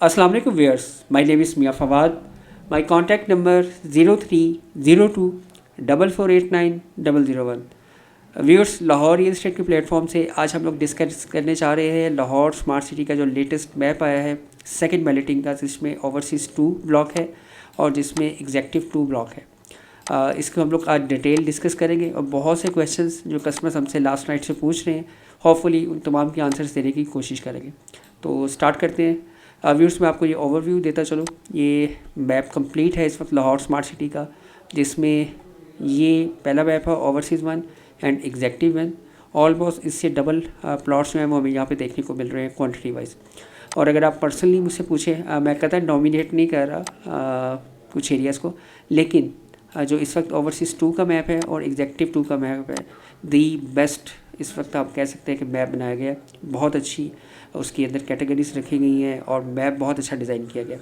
अस्सलाम वालेकुम viewers, my name is Mian Fawad. My contact number 030244890001। Viewers, Lahore real estate के platform से आज हम लोग डिस्कस करने जा रहे हैं लाहौर स्मार्ट सिटी का जो लेटेस्ट मैप आया है सेकंड बैलेटिंग का, जिसमें ओवरसीज़ 2 ब्लॉक है और जिसमें एग्जेक्टिव 2 ब्लॉक है। इसको हम लोग आज डिटेल डिस्कस करेंगे और बहुत से क्वेश्चंस जो कस्टमर्स हमसे लास्ट नाइट से पूछ रहे हैं, होपफुली उन तमाम के आंसर्स देने की कोशिश करेंगे। तो स्टार्ट करते हैं। व्यूअर्स, मैं आपको ये ओवरव्यू देता चलो। ये मैप कंप्लीट है इस वक्त लाहौर स्मार्ट सिटी का, जिसमें ये पहला मैप है ओवरसीज़ 1 एंड एग्जेक्टिव 1। ऑलमोस्ट इससे डबल प्लॉट्स जो हैं वो हमें यहाँ पे देखने को मिल रहे हैं क्वांटिटी वाइज। और अगर आप पर्सनली मुझसे पूछें, मैं कहता डोमिनेट नहीं कर रहा कुछ एरियाज़ को, लेकिन जो इस वक्त ओवरसीज़ 2 का मैप है और एग्जेक्टिव 2 का मैप है, दी बेस्ट इस वक्त आप कह सकते हैं कि मैप बनाया गया है। बहुत अच्छी उसके अंदर कैटेगरीज रखी गई हैं और मैप बहुत अच्छा डिज़ाइन किया गया।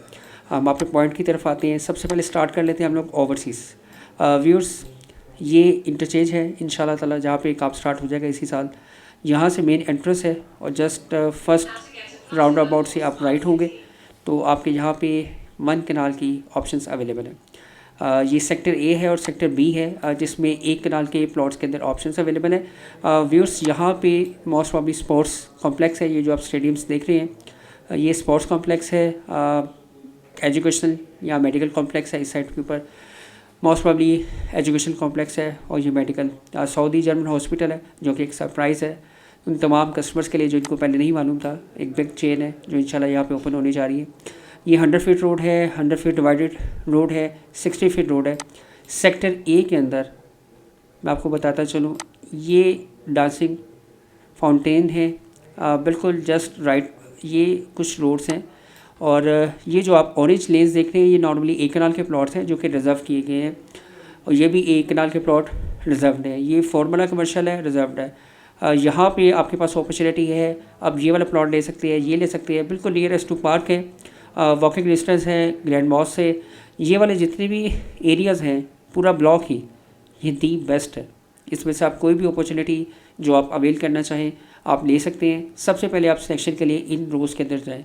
हम अपने पॉइंट की तरफ आते हैं। सबसे पहले स्टार्ट कर लेते हैं हम लोग ओवरसीज़। व्यूअर्स, ये इंटरचेंज है इंशाल्लाह ताला, जहाँ पे काम स्टार्ट हो जाएगा इसी साल। यहाँ से मेन एंट्रेंस है और जस्ट फर्स्ट राउंड अबाउट से आप राइट होंगे तो आपके यहाँ पे 1 कनाल की ऑप्शंस अवेलेबल हैं। ये सेक्टर ए है और सेक्टर बी है, जिसमें 1 कनाल के प्लॉट्स के अंदर ऑप्शंस अवेलेबल हैं। व्यूअर्स, यहाँ पे मोस्ट प्रॉब्ली स्पोर्ट्स कॉम्प्लेक्स है। ये जो आप स्टेडियम्स देख रहे हैं ये स्पोर्ट्स कॉम्प्लेक्स है। एजुकेशनल या मेडिकल कॉम्प्लेक्स है इस साइड के ऊपर। मोस्ट प्रॉब्ली एजुकेशन कॉम्प्लेक्स है और ये मेडिकल सऊदी जर्मन हॉस्पिटल है, जो कि एक सरप्राइज़ है उन तमाम कस्टमर्स के लिए जो इनको पहले नहीं मालूम था। एक बिग चेन है जो इंशाल्लाह यहाँ पे ओपन होने जा रही है। ये 100 फीट रोड है, 100 फीट डिवाइडेड रोड है, 60 फीट रोड है। सेक्टर ए के अंदर मैं आपको बताता चलूँ, ये डांसिंग फाउंटेन है, बिल्कुल जस्ट राइट। ये कुछ रोड्स हैं और ये जो आप ऑरेंज लेन्स देख रहे हैं ये नॉर्मली 1 कनाल के प्लॉट्स हैं जो कि रिज़र्व किए गए हैं, और ये भी 1 कनाल के प्लॉट रिज़र्व्ड है। ये फॉर्मूला कमर्शियल है, रिज़र्व्ड है। यहाँ पे आपके पास अपॉर्चुनिटी है, अब ये वाला प्लॉट ले सकते हैं, ये ले सकते हैं। बिल्कुल नियरेस्ट टू पार्क है, वॉकिंग डिस्टेंस है ग्रैंड मॉस्क से। ये वाले जितने भी एरियाज़ हैं पूरा ब्लॉक ही ये दी बेस्ट है। इसमें से आप कोई भी अपॉर्चुनिटी जो आप अवेल करना चाहें आप ले सकते हैं। सबसे पहले आप सिलेक्शन के लिए इन रोज़ के अंदर जाएँ।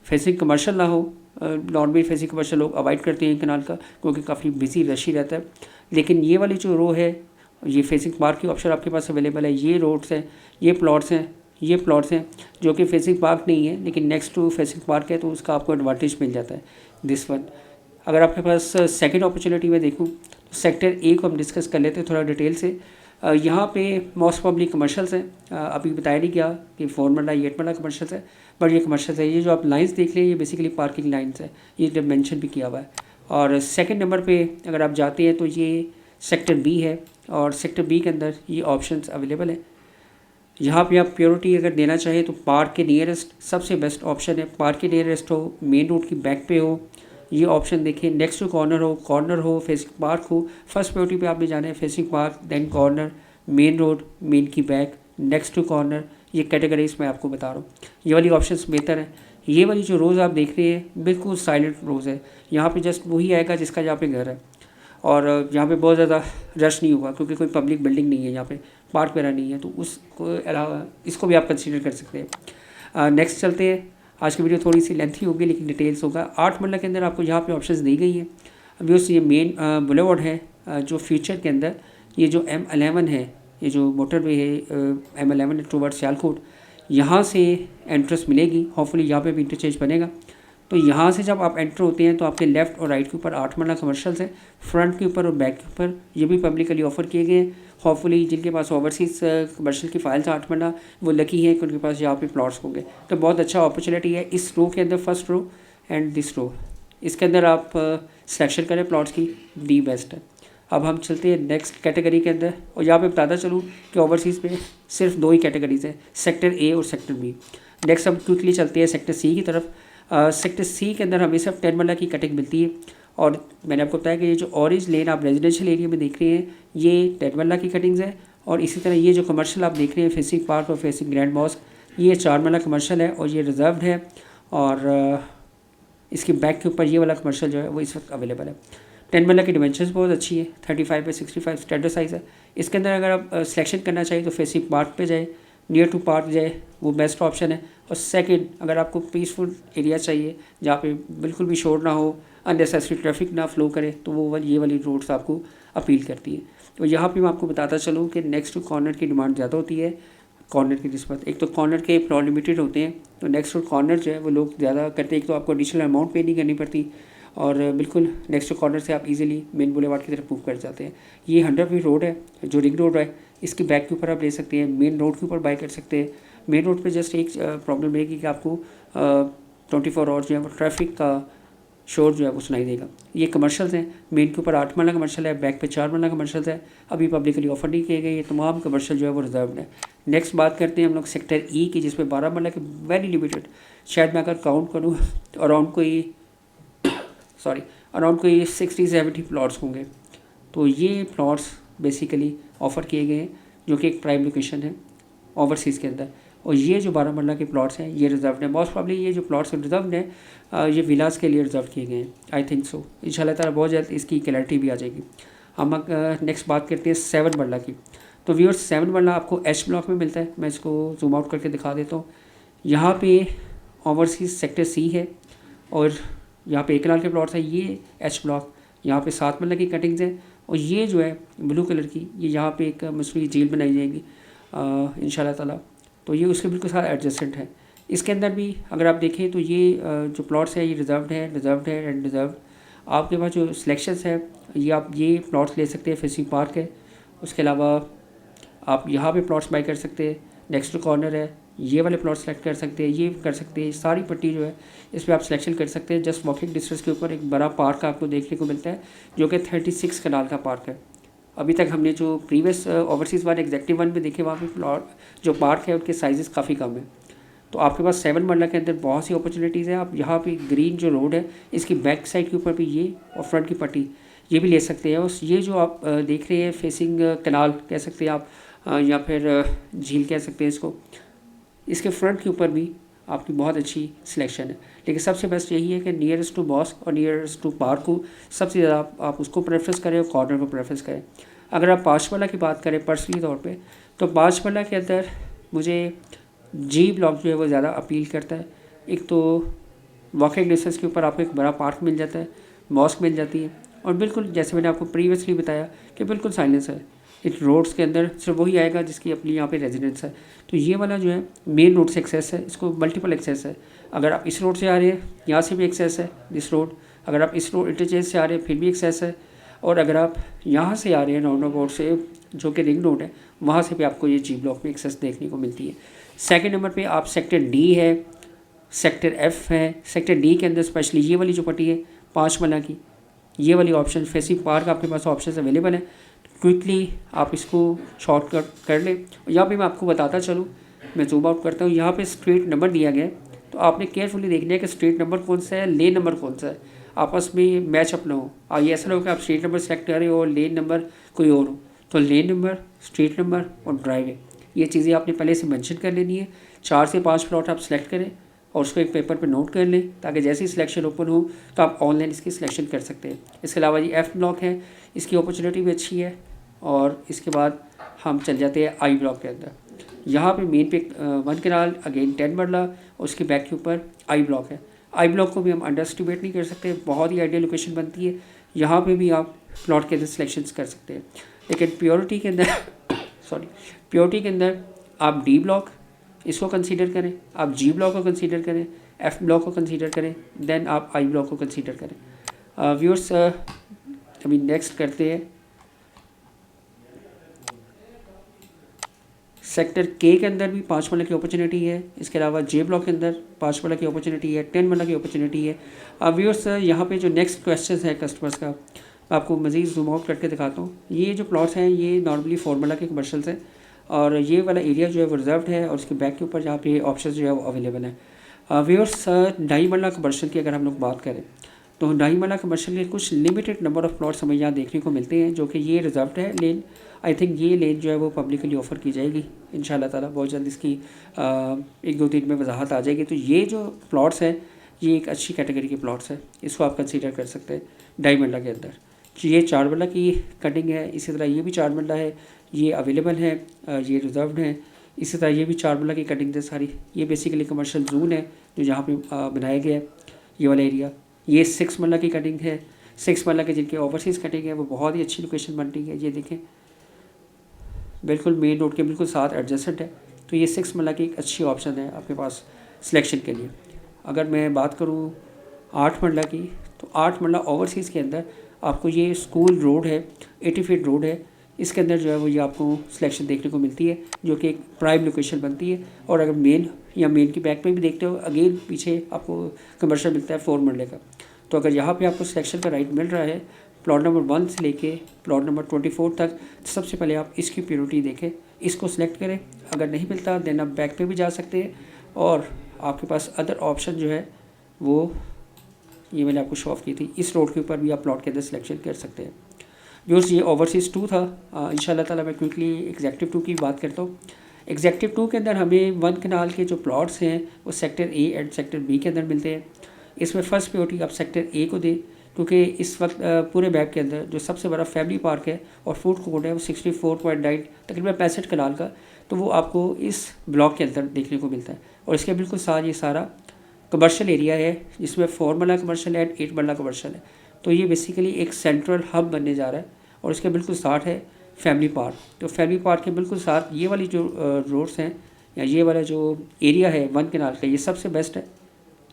फेसिंग कमर्शियल ना हो, नॉर्मली फेसिंग कमर्शियल लोग अवॉइड करते हैं कनाल का क्योंकि काफ़ी बिजी रश ही रहता है। लेकिन ये वाली जो रो है ये फेसिंग पार्क की ऑप्शन आपके पास अवेलेबल है। ये रोड्स हैं, ये प्लॉट्स हैं, ये प्लॉट्स हैं जो कि फेसिंग पार्क नहीं है लेकिन नेक्स्ट टू फेसिंग पार्क है, तो उसका आपको एडवांटेज मिल जाता है दिस वन। अगर आपके पास सेकंड अपॉर्चुनिटी में देखूँ तो सेक्टर ए को हम डिस्कस कर लेते हैं थोड़ा डिटेल से। यहाँ पे मोस्ट पब्लिक कमर्शल्स हैं। अभी बताया नहीं गया कि 4 मरला 8 मरला कमर्शल्स है, बट ये कमर्शल्स है। ये जो आप लाइंस देख रहे हैं ये बेसिकली पार्किंग लाइंस है, ये जब मेंशन भी किया हुआ है। और सेकंड नंबर पे अगर आप जाते हैं तो ये सेक्टर बी है और सेक्टर बी के अंदर ये ऑप्शंस अवेलेबल है। यहाँ पे आप प्योरिटी अगर देना चाहें तो पार्क के नियरेस्ट सबसे बेस्ट ऑप्शन है। पार्क के नियरेस्ट हो, मेन रोड की बैक पे हो, ये ऑप्शन देखें। नेक्स्ट टू कॉर्नर हो, फेसिंग पार्क हो। फर्स्ट प्रायोरिटी पे आपने जाना है facing park, then corner, main road, main की बैक, नेक्स्ट टू कॉर्नर। ये कैटेगरीज मैं आपको बता रहा हूँ। ये वाली ऑप्शंस बेहतर है। ये वाली जो रोज़ आप देख रहे हैं बिल्कुल साइलेंट रोज़ है। यहाँ पे जस्ट वही आएगा जिसका यहाँ पे घर है और यहाँ पे बहुत ज़्यादा रश नहीं होगा क्योंकि कोई पब्लिक बिल्डिंग नहीं है यहाँ पे, पार्क वगैरह नहीं है, तो उसको अलावा इसको भी आप कंसिडर कर सकते हैं। नेक्स्ट चलते हैं। आज की वीडियो थोड़ी सी लेंथी होगी लेकिन डिटेल्स होगा। 8 मरला के अंदर आपको यहाँ पे ऑप्शंस दी गई हैं। अभी उससे ये मेन बुलेवार्ड है, जो फ्यूचर के अंदर ये जो M11 है, ये जो मोटरवे है M11 टूवर्ड्स सियालकोट, यहाँ से एंट्रेंस मिलेगी। होपफुली यहाँ पे भी इंटरचेंज बनेगा। तो यहाँ से जब आप एंटर होते हैं तो आपके लेफ़्ट और राइट के ऊपर 8 मरला कमर्शल्स है, फ्रंट के ऊपर और बैक के ऊपर ये भी पब्लिकली ऑफर किए गए हैं। होपफुली जिनके पास ओवरसीज़ कमर्शियल की फाइल्स 8 मरला वो लकी है कि उनके पास यहाँ पे प्लॉट्स होंगे। तो बहुत अच्छा अपॉर्चुनिटी है इस रो के अंदर, फर्स्ट रो एंड दिस रो, इसके अंदर आप सिलेक्शन करें प्लॉट्स की, दी बेस्ट है। अब हम चलते हैं नेक्स्ट कैटेगरी के अंदर और यहाँ पे बताता चलूँ कि ओवरसीज़ में सिर्फ 2 ही कैटेगरीज हैं, सेक्टर ए और सेक्टर बी। नेक्स्ट हम क्विकली चलते हैं सेक्टर सी की तरफ। सेक्टर सी के अंदर हमें सिर्फ 10 मरला की कटिंग मिलती है और मैंने आपको बताया कि ये जो ऑरेंज लेन आप रेजिडेंशियल एरिया में देख रहे हैं ये 10 मरला की कटिंग्स है। और इसी तरह ये जो कमर्शियल आप देख रहे हैं फेसिंग पार्क और फेसिंग ग्रैंड मॉस्क, ये 4 मरला कमर्शियल है और ये रिजर्व्ड है। और इसके बैक के ऊपर ये वाला कमर्शियल जो है वो इस वक्त अवेलेबल है। 10 मरला की डिमेंशंस बहुत अच्छी है, 35 बाई 65 स्टैंडर्ड साइज़ है। इसके अंदर अगर आप सिलेक्शन करना चाहिए तो फेसिंग पार्क पे जाए, नियर टू पार्क जाए, वो बेस्ट ऑप्शन है। और सेकंड, अगर आपको पीसफुल एरिया चाहिए जहाँ पे बिल्कुल भी शोर ना हो, अननेसेसरी ट्रैफिक ना फ्लो करे, तो वो ये वाली रोड्स आपको अपील करती है। तो यहाँ पे मैं आपको बताता चलूँ कि नेक्स्ट टू कॉर्नर की डिमांड ज़्यादा होती है कॉर्नर की निस्बत। एक तो कॉर्नर के प्लॉट लिमिटेड होते हैं, तो नेक्स्ट टू कॉर्नर जो है वो लोग ज़्यादा करते हैं। एक तो आपको एडिशनल अमाउंट पे नहीं करनी पड़ती, और बिल्कुल नेक्स्ट टू कॉर्नर से आप इजीली मेन बुलेवार्ड की तरफ मूव कर जाते हैं। ये 100 फीट रोड है जो रिंग रोड है, इसकी बैक के ऊपर आप ले सकते हैं, मेन रोड के ऊपर बाय कर सकते हैं। मेन रोड पे जस्ट एक प्रॉब्लम रहेगी कि आपको 24 आवर जो है वो ट्रैफिक का शोर जो है वो सुनाई देगा। ये कमर्शियल्स हैं, मेन के ऊपर 8 मरला कमर्शियल है, बैक पे 4 मरला कमर्शियल्स है, अभी पब्लिकली ऑफर नहीं किए गए। ये तमाम कमर्शियल जो है वो रिजर्व है। नेक्स्ट बात करते हैं हम लोग सेक्टर ई की, जिसमें 12 मरला के वेरी लिमिटेड, शायद मैं अगर काउंट करूँ अराउंड कोई 60-70 प्लॉट्स होंगे। तो ये प्लॉट्स बेसिकली ऑफ़र किए गए हैं, जो कि एक प्राइम लोकेशन है ओवरसीज़ के अंदर। और ये जो 12 मरला के प्लॉट्स हैं ये रिजर्व है। मोस्ट प्रॉब्ली ये जो प्लॉट्स रिजर्व हैं ये विलास के लिए रिजर्व किए गए हैं, आई थिंक सो। इंशाल्लाह ताला बहुत जल्द इसकी क्लैरिटी भी आ जाएगी। हम नेक्स्ट बात करते हैं 7 मरला की। तो व्यूअर्स 7 मरला आपको एच ब्लॉक में मिलता है। मैं इसको जूम आउट करके दिखा देता हूँ। यहाँ पे ओवरसीज़ सेक्टर सी है, और यहाँ पे 1 कनाल के प्लॉट्स है। ये एच ब्लॉक, यहाँ पे 7 मरला की कटिंग्स हैं, और ये जो है ब्लू कलर की, ये यहाँ पे एक मसनूई झील बनाई जाएगी इंशाल्लाह ताला। तो ये उसके बिल्कुल सारा एडजस्टेंट है। इसके अंदर भी अगर आप देखें तो ये जो प्लॉट्स है ये रिजर्व्ड है एंड रिजर्व्ड। आपके पास जो सिलेक्शंस है, ये आप ये प्लॉट्स ले सकते हैं, फेसिंग पार्क है। उसके अलावा आप यहाँ पे प्लॉट्स बाई कर सकते हैं, नेक्स्ट कॉर्नर है, ये वाले प्लॉट सेलेक्ट कर सकते हैं, ये कर सकते हैं। सारी पट्टी जो है इस पर आप सिलेक्शन कर सकते हैं। जस्ट वॉकिंग डिस्टेंस के ऊपर एक बड़ा पार्क आपको देखने को मिलता है, जो कि 36 कनाल का पार्क है। अभी तक हमने जो प्रीवियस ओवरसीज़ वाले एग्जेक्टिव वन में देखे, वहाँ पे प्लॉट जो पार्क है उनके साइजेस काफ़ी कम है। तो आपके पास 7 मरला के अंदर बहुत सी अपॉर्चुनिटीज़ हैं। आप यहाँ पे ग्रीन जो रोड है इसकी बैक साइड के ऊपर भी ये, और फ्रंट की पट्टी ये भी ले सकते हैं। और ये जो आप देख रहे हैं फेसिंग कनाल कह सकते हैं आप, या फिर झील कह सकते हैं इसको, इसके फ्रंट के ऊपर भी आपकी बहुत अच्छी सिलेक्शन है। लेकिन सबसे बेस्ट यही है कि नियरेस्ट टू मॉस्क और नियरेस्ट टू पार्क को सबसे ज़्यादा आप उसको प्रेफरेंस करें और कॉर्नर को प्रेफरेंस करें। अगर आप 5 मरला की बात करें पर्सनली तौर पे, तो 5 मरला के अंदर मुझे जी ब्लॉक जो है वो ज़्यादा अपील करता है। एक तो वॉकिंग डिस्टेंस के ऊपर आपको एक बड़ा पार्क मिल जाता है, मॉस्क मिल जाती है, और बिल्कुल जैसे मैंने आपको प्रीवियसली बताया कि बिल्कुल साइलेंस है। इस रोड्स के अंदर सिर्फ वही आएगा जिसकी अपनी यहाँ पे रेजिडेंस है। तो ये वाला जो है मेन रोड से एक्सेस है, इसको मल्टीपल एक्सेस है। अगर आप इस रोड से आ रहे हैं यहाँ से भी एक्सेस है दिस रोड, अगर आप इस रोड इंटरचेंज से आ रहे हैं फिर भी एक्सेस है, और अगर आप यहाँ से आ रहे हैं राउंड अबाउट से जो कि रिंग रोड है, वहाँ से भी आपको ये जी ब्लॉक में एक्सेस देखने को मिलती है। सेकेंड नंबर पर आप सेक्टर डी है, सेक्टर एफ है। सेक्टर डी के अंदर स्पेशली ये वाली जो पट्टी है 5 मरला की, ये वाली ऑप्शन फेसिंग पार्क आपके पास ऑप्शन अवेलेबल है। क्विकली आप इसको शॉर्टकट कर लें। यहाँ पे मैं आपको बताता चलूँ, मैं जूम आउट करता हूँ। यहाँ पे स्ट्रीट नंबर दिया गया है, तो आपने केयरफुली देखना है कि स्ट्रीट नंबर कौन सा है, लेन नंबर कौन सा है, आपस में मैच अप ना हो। और ये ऐसा ना हो कि आप स्ट्रीट नंबर सेलेक्ट कर रहे हो और लेन नंबर कोई और हो। तो लेन नंबर, स्ट्रीट नंबर और ड्राइवे, ये चीज़ें आपने पहले से मेंशन कर लेनी है। 4 से 5 प्लॉट आप सेलेक्ट करें और उसको एक पेपर पे नोट कर लें, ताकि जैसे ही सिलेक्शन ओपन हो तो आप ऑनलाइन इसकी सिलेक्शन कर सकते हैं। इसके अलावा ये एफ ब्लॉक है, इसकी अपॉर्चुनिटी भी अच्छी है। और इसके बाद हम चल जाते हैं आई ब्लॉक के अंदर। यहाँ पे मेन पे 1 कनाल, अगेन 10 मरला, उसके बैक के ऊपर आई ब्लॉक है। आई ब्लॉक को भी हम अंडर एस्टिमेट नहीं कर सकते, बहुत ही आइडियल लोकेशन बनती है। यहाँ पे भी आप प्लॉट के अंदर सिलेक्शन कर सकते हैं। लेकिन प्योरिटी के अंदर प्योरिटी के अंदर आप डी ब्लॉक इसको कंसीडर करें, आप जी ब्लॉक को कंसीडर करें, एफ ब्लॉक को कंसीडर करें, देन आप आई ब्लॉक को कंसीडर करें। व्यूअर्स अभी नेक्स्ट करते हैं सेक्टर के अंदर भी 5 मरला की अपॉर्चुनिटी है। इसके अलावा जे ब्लॉक के अंदर 5 मरला की अपॉर्चुनिटी है, 10 मरला की अपॉर्चुनिटी है। व्यूअर्स यहाँ पे जो नेक्स्ट क्वेश्चन है कस्टमर्स का, मैं आपको मज़ीद जूम आउट करके दिखाता हूँ। ये जो प्लॉट्स हैं ये नॉर्मली 4 मरला के कमर्शल्स हैं, और ये वाला एरिया जो है वो रिजर्व्ड है, और उसके बैक के ऊपर जहाँ पे ऑप्शन जो है वो अवेलेबल है। व्यूअर्स 2.5 मरला कमर्शियल की अगर हम लोग बात करें, तो 2.5 मरला कमर्शियल के कुछ लिमिटेड नंबर ऑफ़ प्लॉट्स हमें यहाँ देखने को मिलते हैं, जो कि ये रिजर्व्ड है लेन। आई थिंक ये लेन जो है वो पब्लिकली ऑफ़र की जाएगी इंशाल्लाह ताला, बहुत जल्द इसकी 1-2 दिन में वजाहत आ जाएगी। तो ये जो प्लॉट्स हैं ये एक अच्छी कैटेगरी के प्लॉट्स हैं, इसको आप कंसीडर कर सकते हैं 2.5 मरला के अंदर। ये 4 मरला की कटिंग है, इसी तरह ये भी 4 मरला है, ये अवेलेबल है, ये रिजर्व्ड है। इसी तरह ये भी 4 मरला की कटिंग है सारी। ये बेसिकली कमर्शियल जोन है जो जहाँ पे बनाया गया है ये वाला एरिया। ये 6 मरला की कटिंग है। 6 मरला के जिनके ओवरसीज़ कटिंग है वो बहुत ही अच्छी लोकेशन बन रही है। ये देखें बिल्कुल मेन रोड के बिल्कुल साथ एडजेसेंट है। तो ये 6 मरला की एक अच्छी ऑप्शन है आपके पास सिलेक्शन के लिए। अगर मैं बात करूँ 8 मरला की, तो 8 मरला ओवरसीज़ के अंदर आपको ये स्कूल रोड है, 80 फीट रोड है। इसके अंदर जो है वो ये आपको सिलेक्शन देखने को मिलती है जो कि एक प्राइम लोकेशन बनती है। और अगर मेन या मेन की बैक पे भी देखते हो अगेन पीछे आपको कमर्शियल मिलता है 4 मरले का। तो अगर यहाँ पे आपको सिलेक्शन का राइट मिल रहा है प्लॉट नंबर 1 से लेके प्लॉट नंबर 24 तक, तो सबसे पहले आप इसकी प्योरिटी देखें, इसको सिलेक्ट करें। अगर नहीं मिलता देन आप बैक पे भी जा सकते हैं और आपके पास अदर ऑप्शन जो है वो ये मैंने आपको शो ऑफ की थी, इस रोड के ऊपर भी आप प्लॉट के अंदर सिलेक्शन कर सकते हैं। व्यूअर्स ये ओवरसीज़ 2 था। इंशाल्लाह ताला मैं क्विकली एग्जेक्टिव 2 की बात करता हूँ। एग्जेक्टिव 2 के अंदर हमें 1 कनाल के जो प्लॉट्स हैं वो sector A and sector B के अंदर मिलते हैं। इसमें फर्स्ट प्रायोरिटी आप सेक्टर ए को दें क्योंकि इस वक्त पूरे मैप के अंदर जो सबसे बड़ा फैमिली पार्क है और फूड कोर्ट है वो 64.9 तकरीबन 65 कनाल का, तो वो आपको इस ब्लॉक के अंदर देखने को मिलता है। और इसके बिल्कुल साथ ये सारा कमर्शियल एरिया है जिसमें 4 मरला कमर्शियल है, 8 मरला कमर्शियल है। तो ये बेसिकली एक सेंट्रल हब बनने जा रहा है और इसके बिल्कुल साथ है फैमिली पार्क। तो फैमिली पार्क के बिल्कुल साथ ये वाली जो रोड्स हैं या ये वाला जो एरिया है 1 कनाल का, ये सबसे बेस्ट है।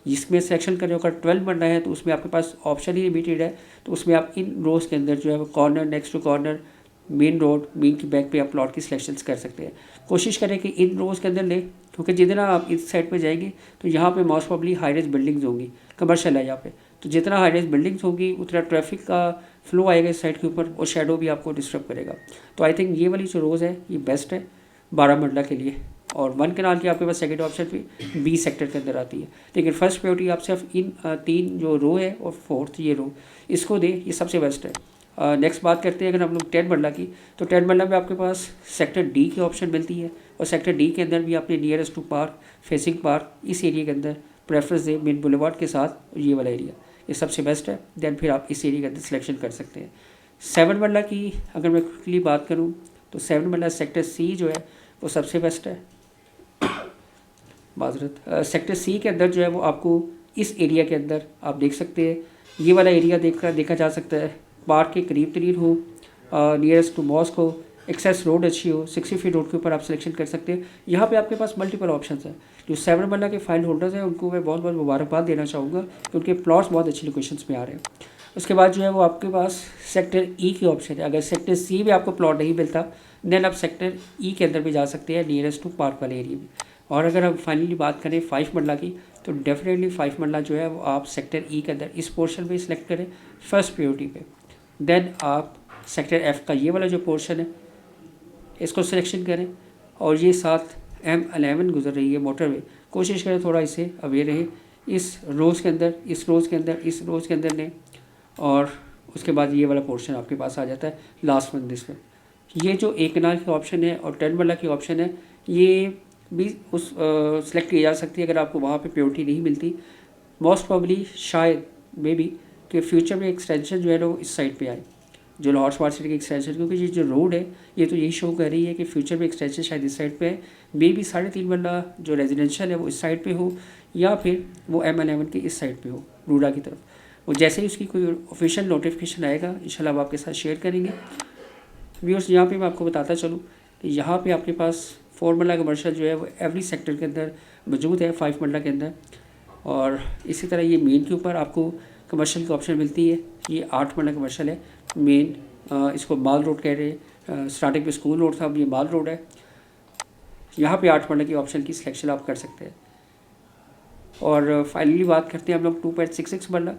जिसमें सेक्शन करने का 12 बनना है तो उसमें आपके पास ऑप्शन ही लिमिटेड है। तो उसमें आप इन रोज़ के अंदर जो है वो corner next to corner main road main की बैक पे आप प्लॉट की सिलेक्शन कर सकते हैं। कोशिश करें कि इन रोज़ के अंदर लें क्योंकि जितना आप इस साइड पे जाएंगे तो यहाँ पे most probably high rise buildings होंगी, कमर्शियल है यहाँ पे। तो जितना हाई रेज बिल्डिंग्स होगी उतना ट्रैफिक का फ्लो आएगा इस साइड के ऊपर और शेडो भी आपको डिस्टर्ब करेगा। तो आई थिंक ये वाली जो रोज़ है ये बेस्ट है 12 मरला के लिए। और 1 कनाल की आपके पास सेकंड ऑप्शन भी बी सेक्टर के अंदर आती है। लेकिन फर्स्ट प्रायोरिटी आप सिर्फ इन 3 जो रो है और 4th ये रो इसको दें, ये सबसे बेस्ट है। नेक्स्ट बात करते हैं अगर हम लोग 10 मरला की, तो 10 मरला में आपके पास सेक्टर डी की ऑप्शन मिलती है और सेक्टर डी के अंदर भी आपने nearest to park facing park इस एरिया के अंदर प्रेफरेंस दें मेन बुलेवार्ड के साथ। ये वाला एरिया ये सबसे बेस्ट है। देन फिर आप इस एरिया के अंदर सिलेक्शन कर सकते हैं। 7 मरला की अगर मैं क्विकली बात करूँ तो 7 मरला सेक्टर सी जो है वो सबसे बेस्ट है। माजरत सेक्टर सी के अंदर जो है वो आपको इस एरिया के अंदर आप देख सकते हैं ये वाला एरिया देखा जा सकता है। पार्क के करीब तरीन हो, नियरेस्ट टू मॉस्क हो, एक्सेस रोड अच्छी हो, 60 फीट रोड के ऊपर आप सिलेक्शन कर सकते हैं। यहाँ पे आपके पास मल्टीपल ऑप्शंस हैं। जो 7 मरला के फाइल होल्डर्स हैं उनको मैं बहुत बहुत मुबारकबाद देना चाहूँगा कि उनके प्लॉट्स बहुत अच्छी लोकेशंस में आ रहे हैं। उसके बाद जो है वो आपके पास सेक्टर ई की ऑप्शन है। अगर सेक्टर सी में आपको प्लॉट नहीं मिलता देन आप सेक्टर ई के अंदर भी जा सकते हैं नियरेस्ट टू पार्क वाले एरिया में। और अगर हम फाइनली बात करें 5 मरला की, तो डेफिनेटली 5 मरला जो है वो आप सेक्टर ई के अंदर इस पोर्शन में सिलेक्ट करें फर्स्ट प्रायोरिटी पे। देन आप सेक्टर एफ़ का ये वाला जो पोर्शन है इसको सिलेक्शन करें। और ये साथ M11 गुजर रही है मोटरवे, कोशिश करें थोड़ा इसे अवेयर रहे इस रोज़ के अंदर, इस रोज़ के अंदर, इस रोज़ के अंदर लें। और उसके बाद ये वाला पोर्शन आपके पास आ जाता है लास्ट मंथ दिस में। ये जो 1 कनाल की ऑप्शन है और 10 मरला की ऑप्शन है ये भी उस सेलेक्ट की जा सकती है अगर आपको वहाँ पे प्योरिटी नहीं मिलती। मोस्ट प्रॉब्ली शायद मे बी कि फ्यूचर में एक्सटेंशन जो है ना वो इस साइड पे आए, जो लाहौर स्मार्ट सिटी की एक्सटेंशन, क्योंकि ये जो रोड है ये तो यही शो कर रही है कि फ्यूचर में एक्सटेंशन शायद इस साइड पे है। मे बी 3.5 मरला जो रेजिडेंशियल है वो इस साइड पे हो या फिर वो M11 के इस साइड पे हो रूडा की तरफ। वो जैसे ही उसकी कोई ऑफिशियल नोटिफिकेशन आएगा इंशाल्लाह हम आपके साथ शेयर करेंगे। व्यूअर्स यहाँ पे मैं आपको बताता चलूँ कि यहाँ पे आपके पास 4 मरला कमर्शियल जो है वो एवरी सेक्टर के अंदर मौजूद है 5 मरला के अंदर। और इसी तरह ये मेन के ऊपर आपको कमर्शियल की ऑप्शन मिलती है। ये 8 मरला कमर्शियल है मेन, इसको माल रोड कह रहे हैं। स्टार्टिंग पे स्कूल रोड था, अब ये माल रोड है। यहाँ पे 8 मरला की ऑप्शन की सिलेक्शन आप कर सकते हैं। और फाइनली बात करते हैं हम लोग 2.66 मरला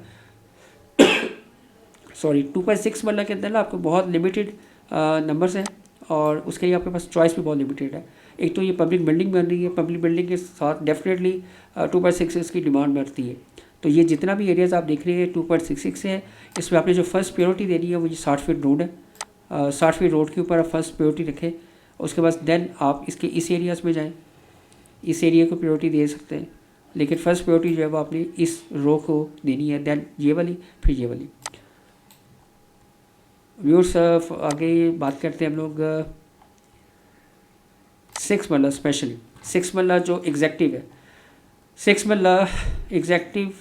सॉरी 2.6 मरला के अंदर ना आपको बहुत लिमिटेड नंबर्स हैं और उसके लिए आपके पास चॉइस भी बहुत लिमिटेड है। एक तो ये पब्लिक बिल्डिंग बन रही है, पब्लिक बिल्डिंग के साथ डेफिनेटली 2.66 की डिमांड बढ़ती है। तो ये जितना भी एरियाज़ आप देख रहे हैं 2.66 है, इसमें आपने जो फर्स्ट प्रायोरिटी देनी है वो ये 60 फीट रोड है। 60 फीट रोड के ऊपर आप फर्स्ट प्रायोरिटी रखें, उसके बाद देन आप इसके इस एरियाज़ में जाएँ, इस एरिया को प्रायोरिटी दे सकते हैं। लेकिन फर्स्ट प्रायोरिटी जो है वो आपने इस रो को देनी है, देन ये वाली फिर ये वाली। व्यूअर्स आगे बात करते हैं हम लोग 6 मरला स्पेशली 6 मरला जो एग्जैक्टिव है, 6 मरला एग्जैक्टिव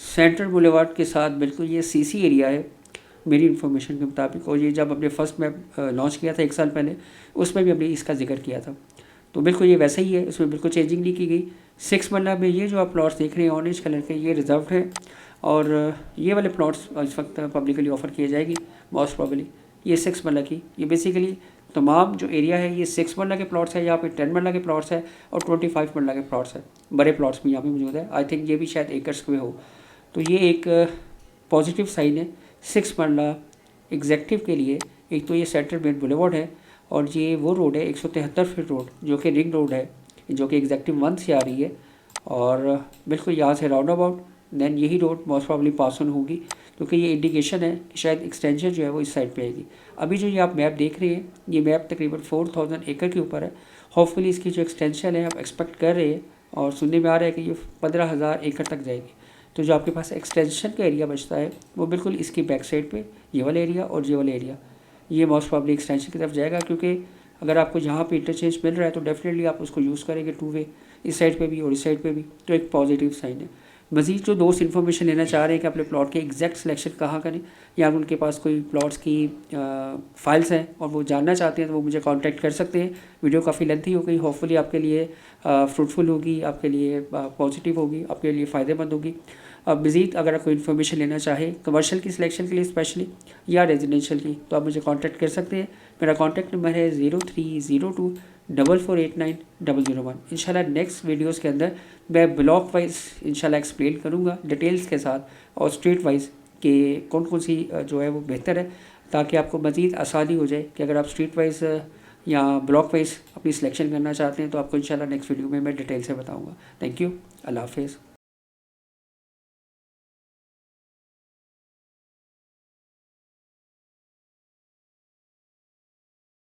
सेंट्रल बुलेवार्ड के साथ बिल्कुल ये सीसी एरिया है मेरी इन्फॉर्मेशन के मुताबिक। और ये जब हमने फर्स्ट मैप लॉन्च किया था 1 साल पहले, उसमें भी हमने इसका जिक्र किया था। तो बिल्कुल ये वैसा ही है, इसमें बिल्कुल चेंजिंग नहीं की गई। 6 मरला में ये जो आप प्लॉट्स देख रहे हैं ऑरेंज कलर के, ये रिजर्व है। और ये वाले प्लॉट्स इस वक्त पब्लिकली ऑफ़र किए जाएगी मोस्ट प्रॉबली। ये 6 मरला की, ये बेसिकली तमाम जो एरिया है ये 6 मरला के प्लॉट्स है, यहाँ पे 10 मरला के प्लॉट्स है और 25 मरला के प्लॉट्स है। बड़े प्लॉट्स भी यहाँ पे मौजूद है। आई थिंक ये भी शायद एकर्स में हो। तो ये एक पॉजिटिव साइन है 6 मरला एग्जैक्टिव के लिए। एक तो ये सेंट्रल मेन बुलेवार्ड है और ये वो रोड है 173 फीट रोड जो कि रिंग रोड है, जो कि एग्जैक्टिव 1 से आ रही है। और बिल्कुल यहाँ से राउंड अबाउट दैन यही road most probably pass on होगी, क्योंकि ये इंडिकेशन है कि शायद एक्सटेंशन जो है वो इस साइड पे आएगी। अभी जो ये आप मैप देख रहे हैं, ये मैप तकरीबन 4000 एकड़ के ऊपर है। होपफुली इसकी जो एक्सटेंशन है आप एक्सपेक्ट कर रहे हैं और सुनने में आ रहा है कि ये 15,000 एकड़ तक जाएगी। तो जो आपके पास एक्सटेंशन का एरिया बचता है वो बिल्कुल इसकी बैक साइड पे ये वाला एरिया और ये वाला एरिया, ये मोस्ट प्रॉब्ली एक्सटेंशन की तरफ जाएगा। क्योंकि अगर आपको यहाँ पे इंटरचेंज मिल रहा है तो डेफिनेटली आप उसको यूज़ करेंगे 2 वे, इस साइड पे भी और इस साइड पे भी। तो एक पॉजिटिव साइन है। मज़ीद जो दोस्त इन्फॉर्मेशन लेना चाह रहे हैं कि अपने प्लॉट के एग्जैक्ट सिलेक्शन कहाँ करें, या उनके पास कोई प्लॉट्स की फाइल्स हैं और वो जानना चाहते हैं तो वो मुझे कांटेक्ट कर सकते हैं। वीडियो काफ़ी लेंथी हो गई, होपफुली आपके लिए फ्रूटफुल होगी, आपके लिए पॉजिटिव होगी, आपके लिए फ़ायदेमंद होगी। अब मज़ीद अगर आप कोई इन्फॉर्मेशन लेना चाहें कमर्शियल की सिलेक्शन के लिए स्पेशली या रेजिडेंशियल की, तो आप मुझे कांटेक्ट कर सकते हैं। मेरा कांटेक्ट नंबर है 0302448901। इंशाल्लाह नेक्स्ट वीडियोस के अंदर मैं ब्लॉक वाइज इंशाल्लाह एक्सप्लेन करूँगा डिटेल्स के साथ, और स्ट्रीट वाइज कि कौन कौन सी जो है वो बेहतर है, ताकि आपको मज़ीद आसानी हो जाए कि अगर आप स्ट्रीट वाइज या ब्लॉक वाइज अपनी सिलेक्शन करना चाहते हैं तो आपको इंशाल्लाह नेक्स्ट वीडियो में मैं डिटेल से बताऊँगा। थैंक यू, अल्लाह हाफिज़।